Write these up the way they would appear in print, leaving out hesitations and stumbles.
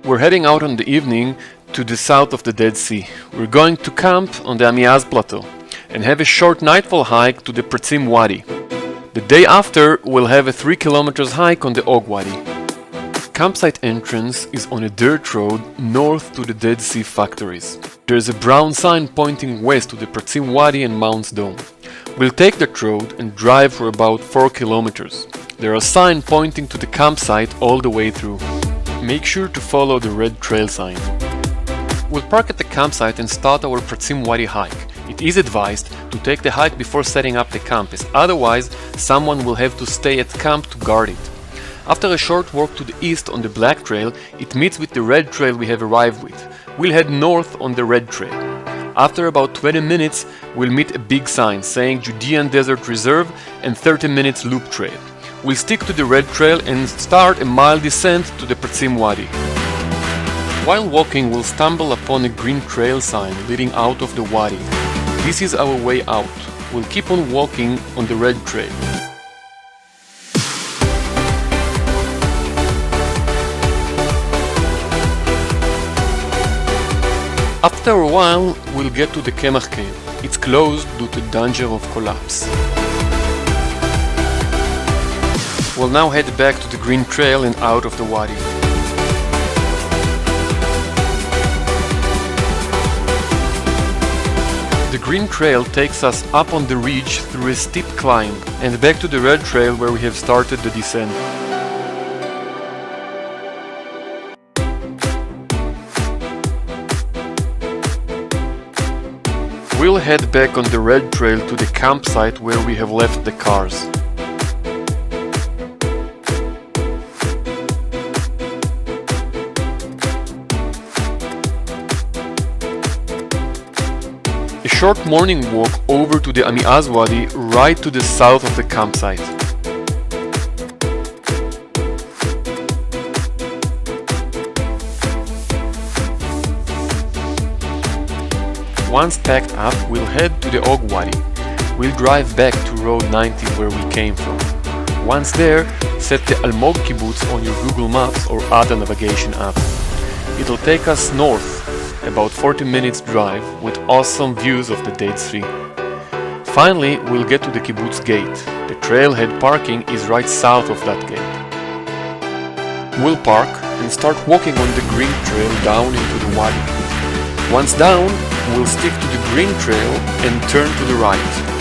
We're heading out in the evening to the south of the Dead Sea. We're going to camp on the Amiaz Plateau and have a short nightfall hike to the Peratzim Wadi. The day after, we'll have a 3 kilometers hike on the Og Wadi. Campsite entrance is on a dirt road north to the Dead Sea factories. There's a brown sign pointing west to the Peratzim Wadi and Mount Dome. We'll take that road and drive for about 4 kilometers. There are signs pointing to the campsite all the way through. Make sure to follow the red trail sign. We'll park at the campsite and start our Peratzim Wadi hike. It is advised to take the hike before setting up the camp, as otherwise someone will have to stay at camp to guard it. After a short walk to the east on the black trail, it meets with the red trail we have arrived with. We'll head north on the red trail. After about 20 minutes, we'll meet a big sign saying Judean Desert Reserve and 30 minutes loop trail. We'll stick to the red trail and start a mile descent to the Peratzim Wadi. While walking, we'll stumble upon a green trail sign leading out of the wadi. This is our way out. We'll keep on walking on the red trail. After a while, we'll get to the Kemach cave. It's closed due to danger of collapse. We'll now head back to the green trail and out of the wadi. The green trail takes us up on the ridge through a steep climb and back to the red trail where we have started the descent. We'll head back on the red trail to the campsite where we have left the cars. A short morning walk over to the Amiaz Wadi right to the south of the campsite. Once packed up, we'll head to the Og Wadi. We'll drive back to Road 90 where we came from. Once there, set the Almog Kibbutz on your Google Maps or other navigation app. It'll take us north, about 40 minutes drive with awesome views of the Dead Sea. Finally, we'll get to the Kibbutz Gate. The trailhead parking is right south of that gate. We'll park and start walking on the green trail down into the wadi. Once down, we'll stick to the green trail and turn to the right.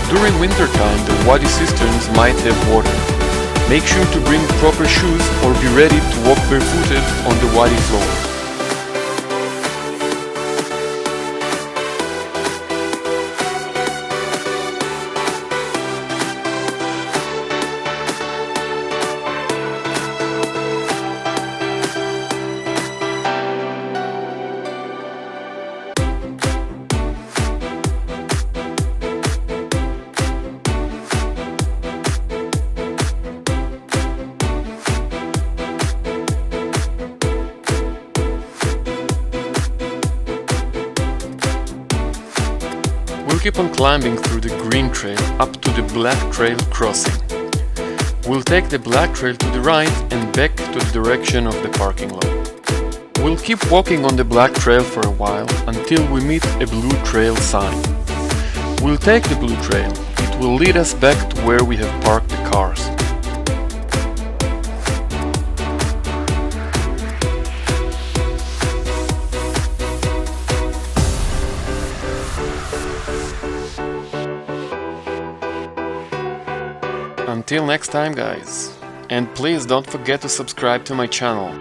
During wintertime, the wadi cisterns might have water. Make sure to bring proper shoes or be ready to walk barefooted on the wadi floor. We'll keep on climbing through the green trail up to the black trail crossing. We'll take the black trail to the right and back to the direction of the parking lot. We'll keep walking on the black trail for a while until we meet a blue trail sign. We'll take the blue trail. It will lead us back to where we have parked the cars. Until next time, guys, and please don't forget to subscribe to my channel.